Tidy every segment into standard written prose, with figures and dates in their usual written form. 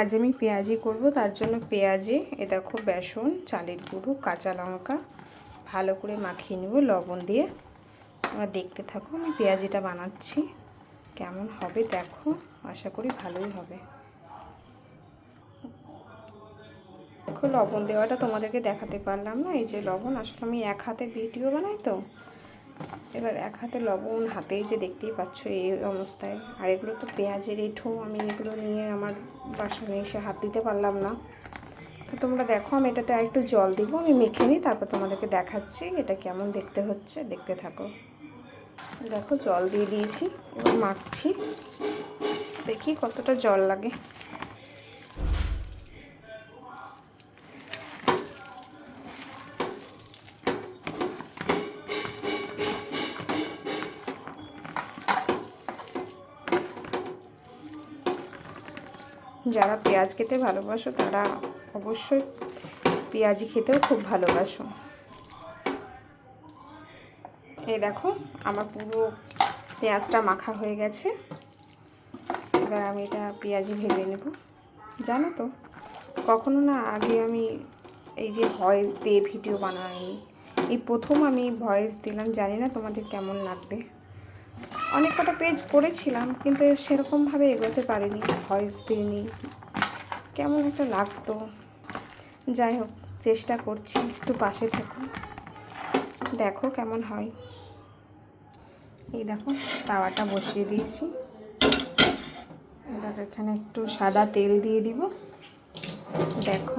আজ আমি পেঁয়াজি করব, তার জন্য পেঁয়াজে দেখো বেসন, চালের গুঁড়ো, কাঁচা লঙ্কা ভালো করে মাখিয়ে নেব লবণ দিয়ে। তোমরা দেখতে থাকো আমি পেঁয়াজিটা বানাচ্ছি, কেমন হবে দেখো, আশা করি ভালোই হবে। দেখো লবণ দেওয়াটা তোমাদেরকে দেখাতে পারলাম না, এই যে লবণ, আসলে আমি এক হাতে ভিডিও বানাই তো, এবার এক হাতে লবণ হাতেই যে দেখতেই পাচ্ছ এই অবস্থায়। আর এগুলো তো পেঁয়াজের এঁঠো, আমি এগুলো নিয়ে আমার বাসনে এসে হাত দিতে পারলাম না। তো তোমরা দেখো আমি এটাতে আর একটু জল দিব, আমি মেখে নিই, তারপর তোমাদেরকে দেখাচ্ছি এটা কেমন দেখতে হচ্ছে, দেখতে থাকো। দেখো জল দিয়ে দিয়েছি, এবার মাখছি, দেখি কতটা জল লাগে। যারা পেঁয়াজ খেতে ভালোবাসো তারা অবশ্যই পেঁয়াজি খেতেও খুব ভালোবাসো। এই দেখো আমার পুরো পেঁয়াজটা মাখা হয়ে গেছে, এবার আমি এটা পেঁয়াজি ভেজে নেব। জানো তো কখনো না আগে আমি এই যে ভয়েস দিয়ে ভিডিও বানাইনি, এই প্রথম আমি ভয়েস দিলাম, জানি না তোমাদের কেমন লাগবে। অনেক কটা পেজ করেছিলাম কিন্তু সেরকমভাবে এগোতে পারিনি, ভয়েস দিইনি, কেমন একটা লাগতো। যাই হোক চেষ্টা করছি, একটু পাশে থাকো, দেখো কেমন হয়। এই দেখো তাওয়াটা বসিয়ে দিয়েছি, এবার এখানে একটু সাদা তেল দিয়ে দিব। দেখো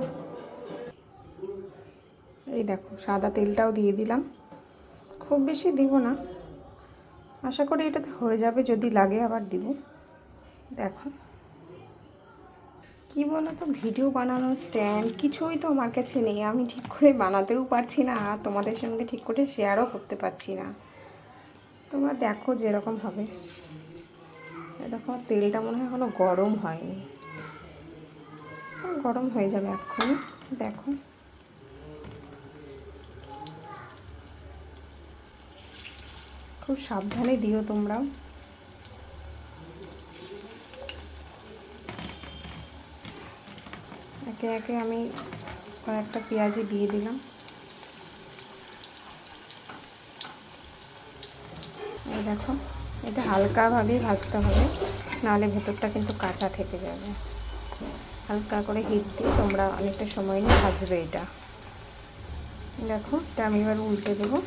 এই দেখো সাদা তেলটাও দিয়ে দিলাম, খুব বেশি দিব না, আশা করি এটাতে হয়ে যাবে, যদি লাগে আবার দিব। দেখো কি বলো তো, ভিডিও বানানোর স্ট্যান্ড কিছুই তো আমার কাছে নেই, আমি ঠিক করে বানাতেও পারছি না, আর তোমাদের সঙ্গে ঠিক করে শেয়ারও করতে পারছি না। তোমরা দেখো যেরকম হবে। দেখো তেলটা মনে হয় এখনো গরম হয়নি, গরম হয়ে যাবে এক্ষুনি। দেখো খুব সাবধানে দিও তোমরাও। একে একে আমি কয়েকটা পেঁয়াজি দিয়ে দিলাম। এই দেখো এটা হালকাভাবেই ভাজতে হবে, নাহলে ভেতরটা কিন্তু কাঁচা থেকে যাবে। হালকা করে হিট দিয়ে তোমরা অনেকটা সময় নিয়ে ভাজবে এটা। দেখো এটা আমি এবার উল্টে দেবো,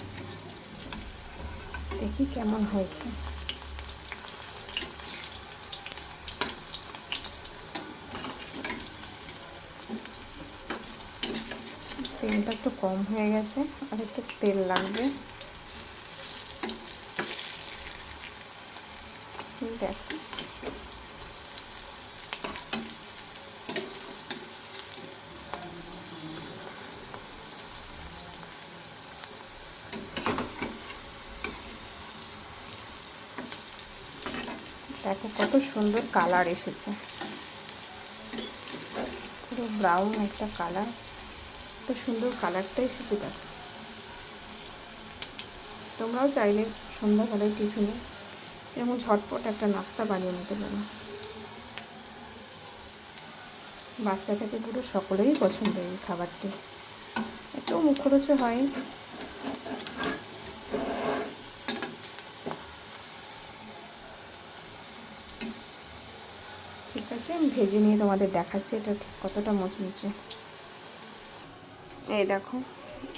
দেখি কেমন হয়েছে। তেলটা একটু কম হয়ে গেছে, আর একটু তেল লাগবে। দেখো দেখো কত সুন্দর কালার এসেছে, পুরো ব্রাউন একটা কালার, কত সুন্দর কালারটা এসেছে। দেখো তোমরাও চাইলে সন্ধ্যাবেলায় টিফিনে এরকম ঝটপট একটা নাস্তা বানিয়ে নিতে পারো, বাচ্চা থেকে পুরো সকলেরই পছন্দ এই খাবারটি, এত মুখরোচক হয়। ঠিক আছে আমি ভেজে নিয়ে তোমাদের দেখাচ্ছি এটা ঠিক কতটা মুচমুচে। এই দেখো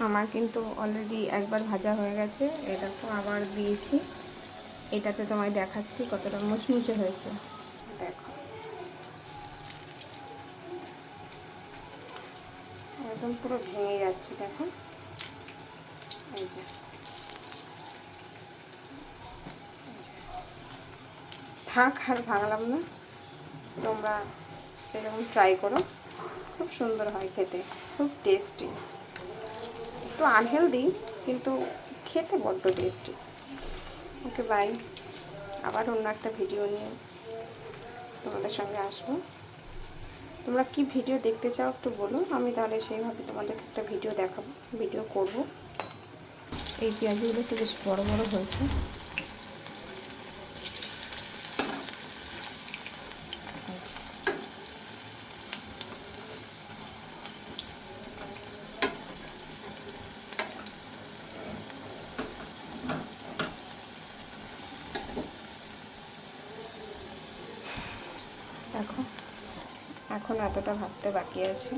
আমার কিন্তু অলরেডি একবার ভাজা হয়ে গেছে, এই দেখো আবার দিয়েছি, এটাতে তোমায় দেখাচ্ছি কতটা মুচমুচে হয়েছে। দেখো একদম পুরো ভেঙে যাচ্ছে, দেখো এই যে থাক আর ভাঙলাম না, তোমরা এরকম ট্রাই করো, খুব সুন্দর হয় খেতে, খুব টেস্টি, একটু আনহেলদি কিন্তু খেতে বড্ড টেস্টি। ওকে বাই, আবার অন্য একটা ভিডিও নিয়ে তোমাদের সঙ্গে আসবো। তোমরা কি ভিডিও দেখতে চাও একটু বলো, আমি তাহলে সেইভাবে তোমাদেরকে একটা ভিডিও দেখাবো, ভিডিও করব। এই পেঁয়াজগুলো তো বেশ বড় বড় হয়েছে। দেখো এখন এতটা ভাজতে বাকি আছে।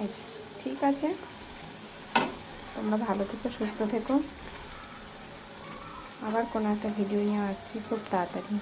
এই যে, ঠিক আছে, তোমরা ভালো থেকো, সুস্থ থেকো। আবার কোনো একটা ভিডিও নিয়ে আসছি খুব তাড়াতাড়ি।